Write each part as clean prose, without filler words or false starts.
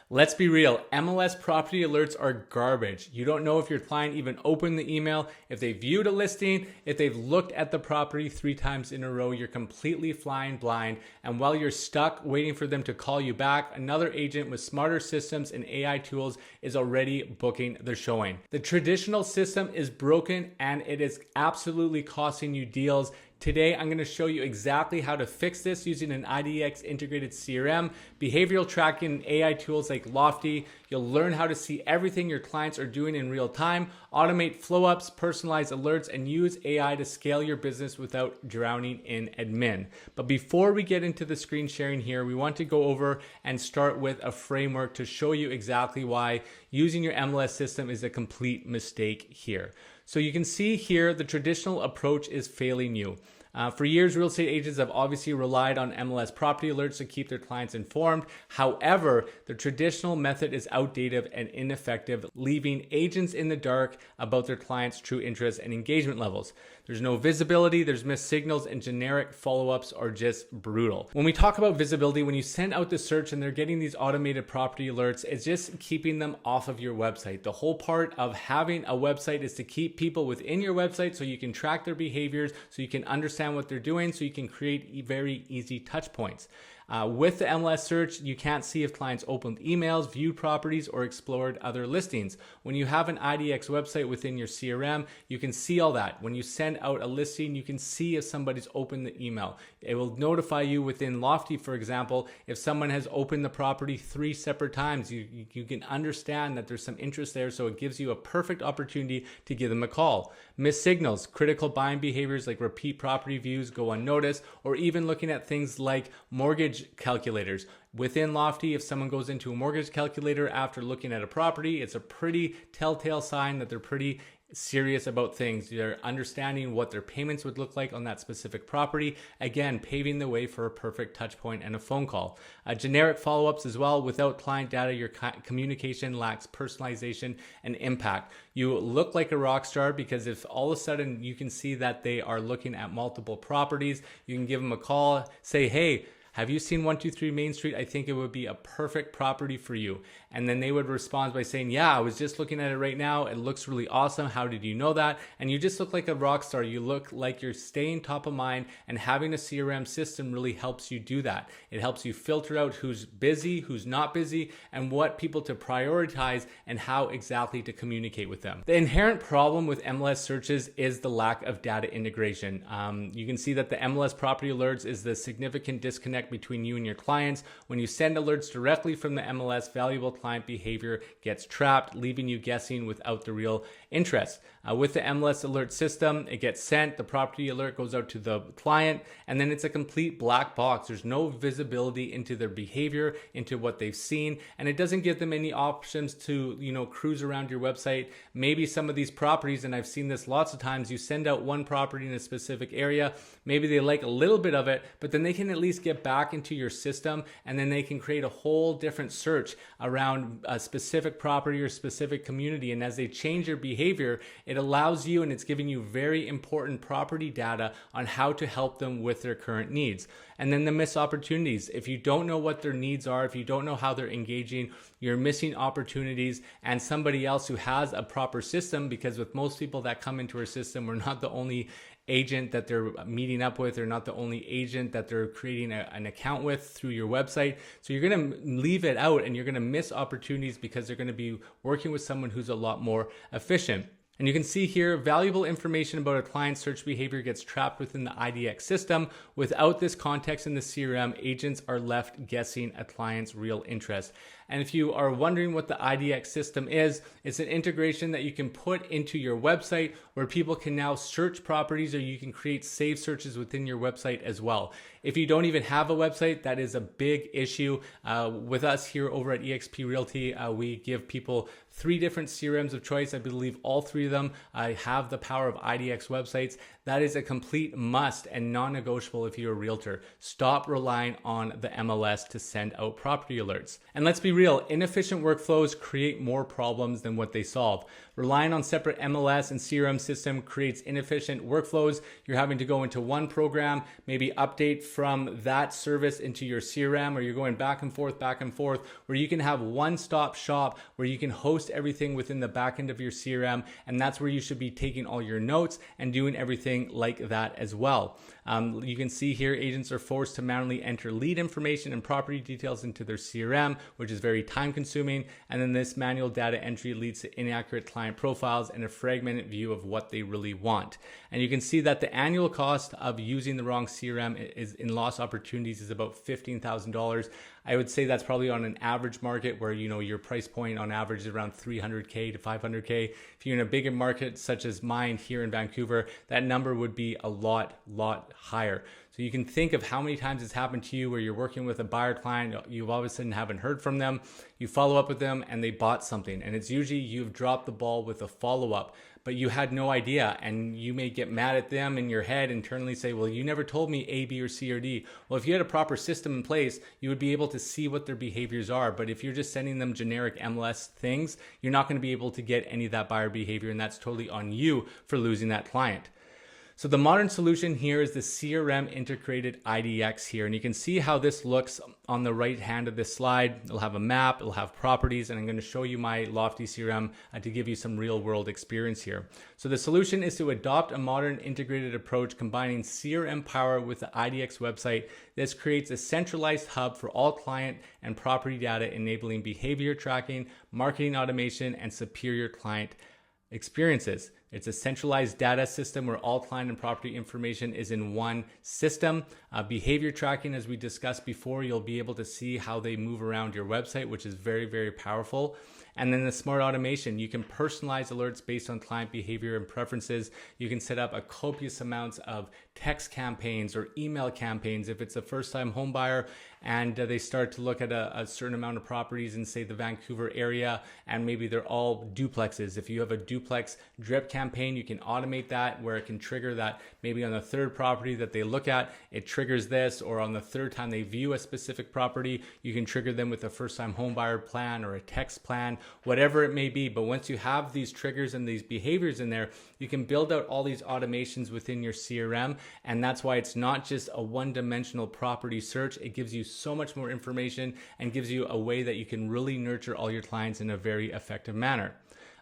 Let's be real, MLS property alerts are garbage. You don't know if your client even opened the email, if they viewed a listing, if they've looked at the property 3 times in a row. You're completely flying blind. And while you're stuck waiting for them to call you back, another agent with smarter systems and AI tools is already booking the showing. The traditional system is broken and it is absolutely costing you deals. Today, I'm going to show you exactly how to fix this using an IDX integrated CRM, behavioral tracking, and AI tools like Lofty. You'll learn how to see everything your clients are doing in real time, automate flow-ups, personalize alerts, and use AI to scale your business without drowning in admin. But before we get into the screen sharing here, we want to go over and start with a framework to show you exactly why using your MLS system is a complete mistake here. So you can see here the traditional approach is failing you. For years, real estate agents have obviously relied on MLS property alerts to keep their clients informed. However, the traditional method is outdated and ineffective, leaving agents in the dark about their clients' true interests and engagement levels. There's no visibility, there's missed signals, and generic follow-ups are just brutal. When we talk about visibility, when you send out the search and they're getting these automated property alerts, it's just keeping them off of your website. The whole part of having a website is to keep people within your website so you can track their behaviors, so you can understand what they're doing, so you can create very easy touch points. With the MLS search, you can't see if clients opened emails, viewed properties, or explored other listings. When you have an IDX website within your CRM, you can see all that. When you send out a listing, you can see if somebody's opened the email. It will notify you within Lofty, for example, if someone has opened the property 3 separate times. You can understand that there's some interest there, so it gives you a perfect opportunity to give them a call. Missed signals, critical buying behaviors like repeat property views go unnoticed, or even looking at things like mortgage calculators. Within Lofty, if someone goes into a mortgage calculator after looking at a property, it's a pretty telltale sign that they're pretty serious about things. They're understanding what their payments would look like on that specific property. Again, paving the way for a perfect touch point and a phone call. Generic follow-ups as well. Without client data, your communication lacks personalization and impact. You look like a rock star because if all of a sudden you can see that they are looking at multiple properties, you can give them a call, say, hey, have you seen 123 Main Street? I think it would be a perfect property for you. And then they would respond by saying, yeah, I was just looking at it right now. It looks really awesome. How did you know that? And you just look like a rock star. You look like you're staying top of mind, and having a CRM system really helps you do that. It helps you filter out who's busy, who's not busy, and what people to prioritize and how exactly to communicate with them. The inherent problem with MLS searches is the lack of data integration. You can see that the MLS property alerts is the significant disconnect between you and your clients. When you send alerts directly from the MLS, valuable client behavior gets trapped, leaving you guessing without the real interest. With the MLS alert system, it gets sent, the property alert goes out to the client, and then it's a complete black box. There's no visibility into their behavior, into what they've seen, and it doesn't give them any options to, cruise around your website. Maybe some of these properties, and I've seen this lots of times, you send out one property in a specific area, maybe they like a little bit of it, but then they can at least get back into your system, and then they can create a whole different search around a specific property or specific community. And as they change their behavior, it allows you, and it's giving you very important property data on how to help them with their current needs. And then the missed opportunities. If you don't know what their needs are, if you don't know how they're engaging, you're missing opportunities. And somebody else who has a proper system, because with most people that come into our system, we're not the only agent that they're meeting up with, or not the only agent that they're creating an account with through your website. So you're going to leave it out, and you're going to miss opportunities because they're going to be working with someone who's a lot more efficient. And you can see here, valuable information about a client's search behavior gets trapped within the IDX system. Without this context in the CRM, agents are left guessing a client's real interest. And if you are wondering what the IDX system is, it's an integration that you can put into your website where people can now search properties, or you can create saved searches within your website as well. If you don't even have a website, that is a big issue. With us here over at eXp Realty, we give people 3 different CRMs of choice. I believe all 3 of them have the power of IDX websites. That is a complete must and non-negotiable if you're a realtor. Stop relying on the MLS to send out property alerts. And let's be real, inefficient workflows create more problems than what they solve. Relying on separate MLS and CRM system creates inefficient workflows. You're having to go into one program, maybe update from that service into your CRM, or you're going back and forth, where you can have one-stop shop where you can host everything within the back end of your CRM. And that's where you should be taking all your notes and doing everything like that as well. You can see here, agents are forced to manually enter lead information and property details into their CRM, which is very time consuming. And then this manual data entry leads to inaccurate client profiles and a fragmented view of what they really want. And you can see that the annual cost of using the wrong CRM is in lost opportunities is about $15,000. I would say that's probably on an average market where, you know, your price point on average is around $300K to $500K. If you're in a bigger market such as mine here in Vancouver, that number would be a lot higher. So you can think of how many times it's happened to you where you're working with a buyer client, you all of a sudden haven't heard from them, you follow up with them and they bought something. And it's usually you've dropped the ball with a follow-up, but you had no idea, and you may get mad at them in your head internally, say, well, you never told me A, B, or C, or D. Well, if you had a proper system in place, you would be able to see what their behaviors are. But if you're just sending them generic MLS things, you're not going to be able to get any of that buyer behavior, and that's totally on you for losing that client. So the modern solution here is the CRM integrated IDX here. And you can see how this looks on the right hand of this slide. It'll have a map, it'll have properties, and I'm going to show you my Lofty CRM to give you some real world experience here. So the solution is to adopt a modern integrated approach combining CRM power with the IDX website. This creates a centralized hub for all client and property data, enabling behavior tracking, marketing automation, and superior client experiences. It's a centralized data system where all client and property information is in one system. Behavior tracking, as we discussed before, you'll be able to see how they move around your website, which is very powerful. And then the smart automation, you can personalize alerts based on client behavior and preferences. You can set up a copious amounts of text campaigns or email campaigns if it's a first-time home buyer and they start to look at a certain amount of properties in, say, the Vancouver area, and maybe they're all duplexes. If you have a duplex drip campaign, you can automate that where it can trigger that maybe on the third property that they look at, it triggers this, or on the third time they view a specific property, you can trigger them with a first-time home buyer plan or a text plan, whatever it may be. But once you have these triggers and these behaviors in there, you can build out all these automations within your CRM. And that's why it's not just a one-dimensional property search. It gives you so much more information and gives you a way that you can really nurture all your clients in a very effective manner.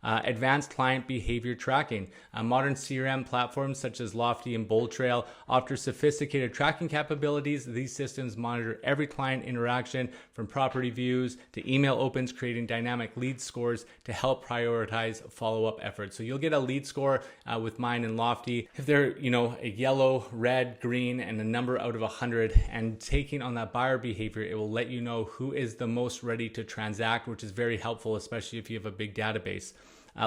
Advanced client behavior tracking. Modern CRM platforms such as Lofty and BoldTrail offer sophisticated tracking capabilities. These systems monitor every client interaction from property views to email opens, creating dynamic lead scores to help prioritize follow-up efforts. So you'll get a lead score with mine and Lofty. If they're, a yellow, red, green, and a number out of 100, and taking on that buyer behavior, it will let you know who is the most ready to transact, which is very helpful, especially if you have a big database.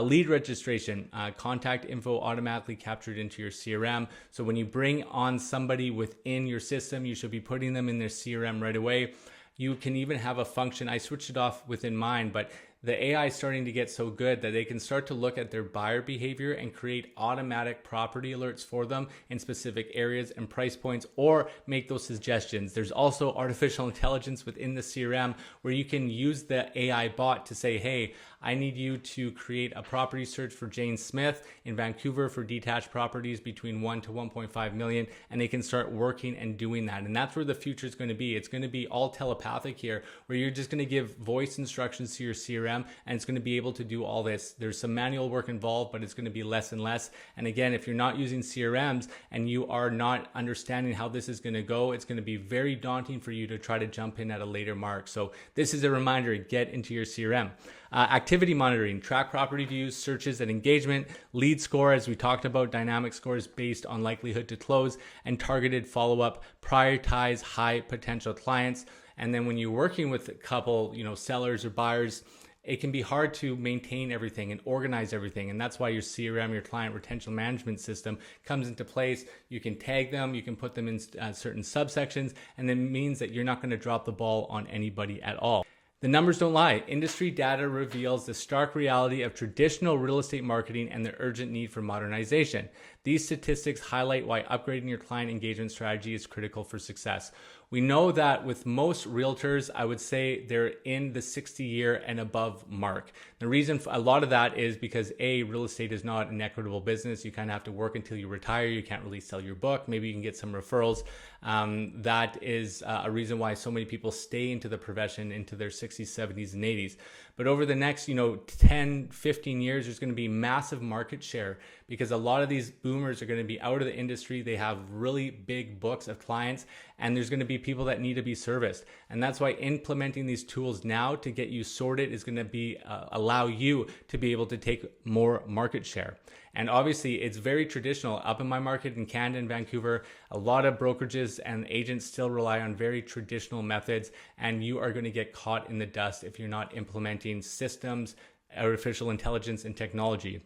Lead registration, contact info automatically captured into your CRM. So when you bring on somebody within your system, you should be putting them in their CRM right away. You can even have a function, I switched it off within mine, but the AI is starting to get so good that they can start to look at their buyer behavior and create automatic property alerts for them in specific areas and price points, or make those suggestions. There's also artificial intelligence within the CRM where you can use the AI bot to say, hey, I need you to create a property search for Jane Smith in Vancouver for detached properties between 1 to 1.5 million, and they can start working and doing that. And that's where the future is going to be. It's going to be all telepathic here, where you're just going to give voice instructions to your CRM, and it's going to be able to do all this. There's some manual work involved, but it's going to be less and less. And again, if you're not using CRMs and you are not understanding how this is going to go, it's going to be very daunting for you to try to jump in at a later mark. So this is a reminder, get into your CRM. Activity monitoring, track property views, searches, and engagement. Lead score, as we talked about, dynamic scores based on likelihood to close, and targeted follow-up. Prioritize high potential clients. And then when you're working with a couple, sellers or buyers, it can be hard to maintain everything and organize everything. And that's why your CRM, your client retention management system, comes into place. You can tag them, you can put them in certain subsections, and it means that you're not going to drop the ball on anybody at all. The numbers don't lie. Industry data reveals the stark reality of traditional real estate marketing and the urgent need for modernization. These statistics highlight why upgrading your client engagement strategy is critical for success. We know that with most realtors, I would say they're in the 60-year and above mark. The reason for a lot of that is because real estate is not an equitable business. You kind of have to work until you retire. You can't really sell your book. Maybe you can get some referrals. That is a reason why so many people stay into the profession into their 60s, 70s, and 80s. But over the next, 10, 15 years, there's going to be massive market share because a lot of these boomers are going to be out of the industry. They have really big books of clients, and there's going to be people that need to be serviced. And that's why implementing these tools now to get you sorted is going to be allow you to be able to take more market share. And obviously, it's very traditional. Up in my market in Canada and Vancouver, a lot of brokerages and agents still rely on very traditional methods, and you are going to get caught in the dust if you're not implementing systems, artificial intelligence, and technology.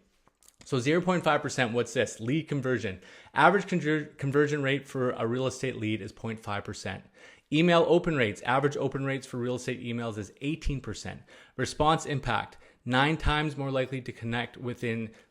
So 0.5%, what's this? Lead conversion. Average conversion rate for a real estate lead is 0.5%. Email open rates. Average open rates for real estate emails is 18%. Response impact. 9 times more likely to connect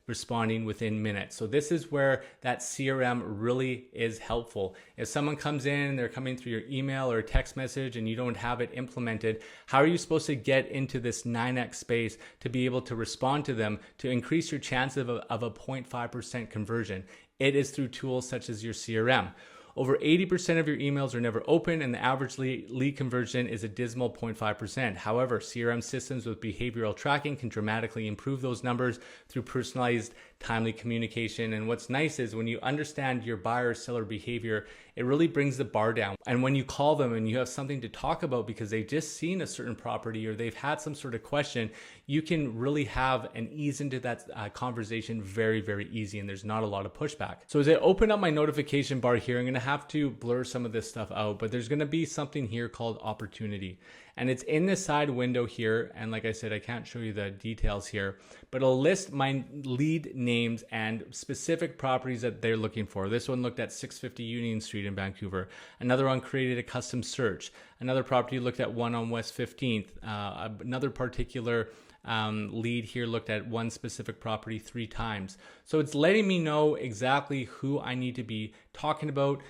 responding within minutes. So this is where that CRM really is helpful. If someone comes in, they're coming through your email or text message and you don't have it implemented, how are you supposed to get into this 9x space to be able to respond to them to increase your chance of a 0.5% conversion? It is through tools such as your CRM. Over 80% of your emails are never open, and the average lead conversion is a dismal 0.5%. However, CRM systems with behavioral tracking can dramatically improve those numbers through personalized, timely communication. And what's nice is when you understand your buyer-seller behavior, it really brings the bar down. And when you call them and you have something to talk about because they've just seen a certain property or they've had some sort of question, you can really have and ease into that conversation very, very easy, and there's not a lot of pushback. So as I open up my notification bar here, I'm going to have to blur some of this stuff out, but there's going to be something here called opportunity. And it's in this side window here. And like I said, I can't show you the details here, but it'll list my lead names and specific properties that they're looking for. This one looked at 650 Union Street in Vancouver. Another one created a custom search. Another property looked at one on West 15th. Another particular lead here looked at one specific property 3 times. So it's letting me know exactly who I need to be talking about,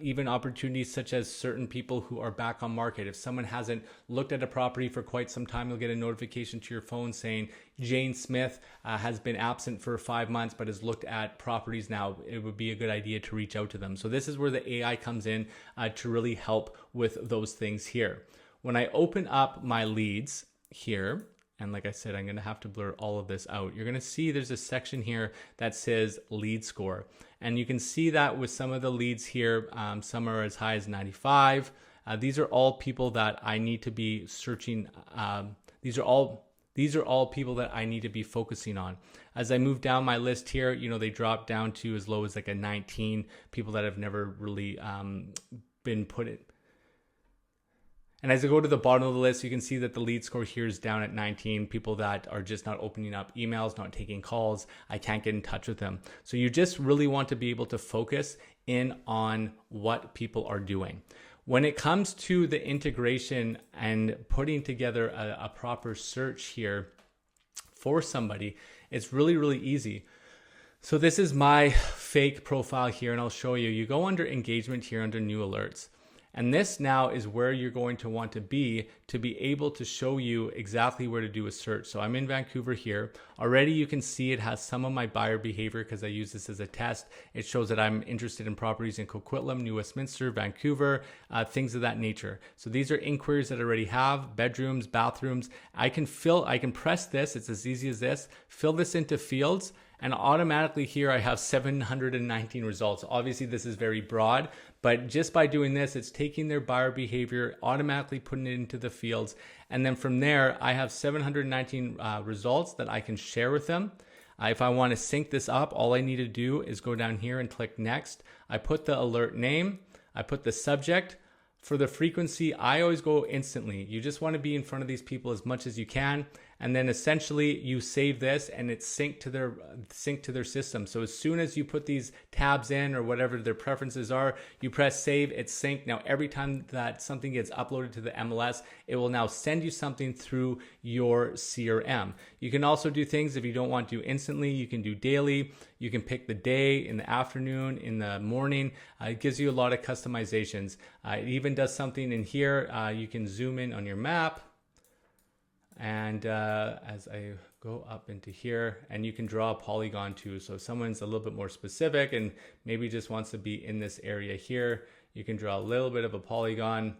even opportunities such as certain people who are back on market. If someone hasn't looked at a property for quite some time, you'll get a notification to your phone saying Jane Smith has been absent for 5 months but has looked at properties now. It would be a good idea to reach out to them. So this is where the AI comes in to really help with those things here. When I open up my leads here, and like I said, I'm going to have to blur all of this out. You're going to see there's a section here that says lead score. And you can see that with some of the leads here, some are as high as 95. These are all people that I need to be searching. These are all people that I need to be focusing on. As I move down my list here, they drop down to as low as like a 19 people that have never really been put in. And as I go to the bottom of the list, you can see that the lead score here is down at 19, people that are just not opening up emails, not taking calls. I can't get in touch with them. So you just really want to be able to focus in on what people are doing. When it comes to the integration and putting together a proper search here for somebody, it's really, really easy. So this is my fake profile here, and I'll show you. You go under engagement here under new alerts. And this now is where you're going to want to be able to show you exactly where to do a search. So I'm in Vancouver here. Already you can see it has some of my buyer behavior because I use this as a test. It shows that I'm interested in properties in Coquitlam, New Westminster, Vancouver, things of that nature. So these are inquiries that I already have, bedrooms, bathrooms. I can press this, it's as easy as this, fill this into fields, and automatically here I have 719 results. Obviously this is very broad, but just by doing this, it's taking their buyer behavior, automatically putting it into the fields. And then from there, I have 719 results that I can share with them. If I want to sync this up, all I need to do is go down here and click next. I put the alert name, I put the subject. For the frequency, I always go instantly. You just want to be in front of these people as much as you can. and then essentially you save this and it's synced to their system. So as soon as you put these tabs in or whatever their preferences are, you press save, it's synced. Now every time that something gets uploaded to the MLS, it will now send you something through your CRM. You can also do things if you don't want to instantly, you can do daily. You can pick the day, in the afternoon, in the morning. It gives you a lot of customizations. It even does something in here. You can zoom in on your map. And as I go up into here, and you can draw a polygon too. So if someone's a little bit more specific and maybe just wants to be in this area here, you can draw a little bit of a polygon,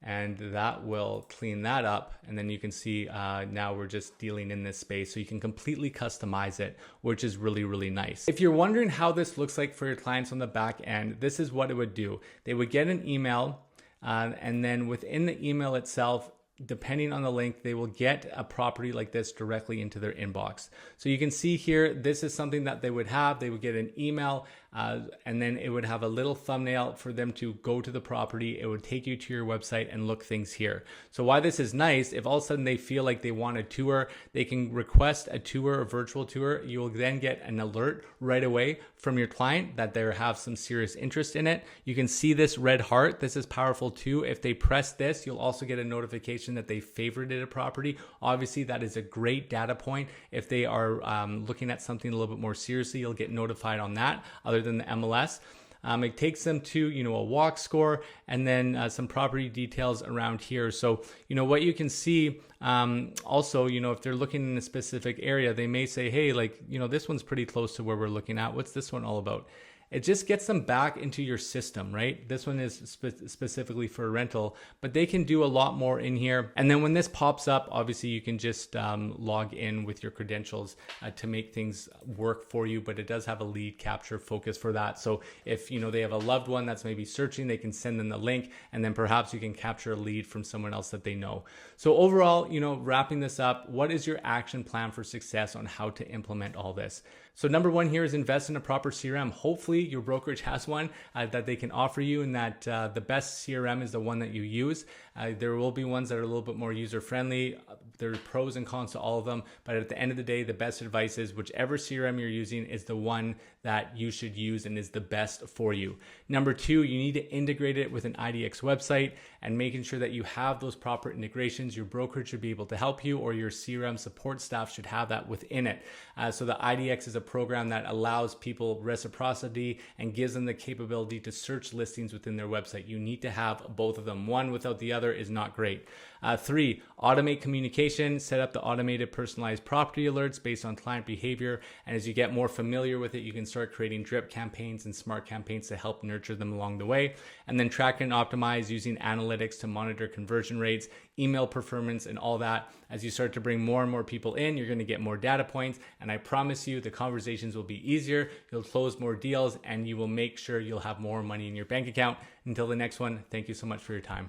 and that will clean that up. And then you can see now we're just dealing in this space. So you can completely customize it, which is really, really nice. If you're wondering how this looks like for your clients on the back end, this is what it would do. They would get an email, and then within the email itself, depending on the link, they will get a property like this directly into their inbox. So you can see here, this is something that they would have. They would get an email, and then it would have a little thumbnail for them to go to the property. It would take you to your website and look things here. So why this is nice, if all of a sudden they feel like they want a tour, they can request a tour, a virtual tour. You will then get an alert right away from your client that they have some serious interest in it. You can see this red heart. This is powerful too. If they press this, you'll also get a notification that they favorited a property. Obviously, that is a great data point. If they are looking at something a little bit more seriously, you'll get notified on that, other than the MLS. It takes them to, a walk score, and then some property details around here. So, what you can see also, if they're looking in a specific area, they may say, hey, this one's pretty close to where we're looking at. What's this one all about? It just gets them back into your system, right? This one is specifically for rental, but they can do a lot more in here. And then when this pops up, obviously you can just log in with your credentials to make things work for you, but it does have a lead capture focus for that. So if, they have a loved one that's maybe searching, they can send them the link, and then perhaps you can capture a lead from someone else that they know. So overall, wrapping this up, what is your action plan for success on how to implement all this? So number one here is invest in a proper CRM. Hopefully your brokerage has one that they can offer you, and that the best CRM is the one that you use. There will be ones that are a little bit more user-friendly. There are pros and cons to all of them, but at the end of the day, the best advice is whichever CRM you're using is the one that you should use and is the best for you. Number two, you need to integrate it with an IDX website, and making sure that you have those proper integrations. Your brokerage should be able to help you, or your CRM support staff should have that within it. So the IDX is a program that allows people reciprocity and gives them the capability to search listings within their website. You need to have both of them. One without the other is not great. Three, automate communication. Set up the automated personalized property alerts based on client behavior. And as you get more familiar with it, you can start creating drip campaigns and smart campaigns to help nurture them along the way. And then track and optimize using analytics to monitor conversion rates, email performance, and all that. As you start to bring more and more people in, you're going to get more data points. And I promise you, the conversations will be easier. You'll close more deals, and you will make sure you'll have more money in your bank account. Until the next one, thank you so much for your time.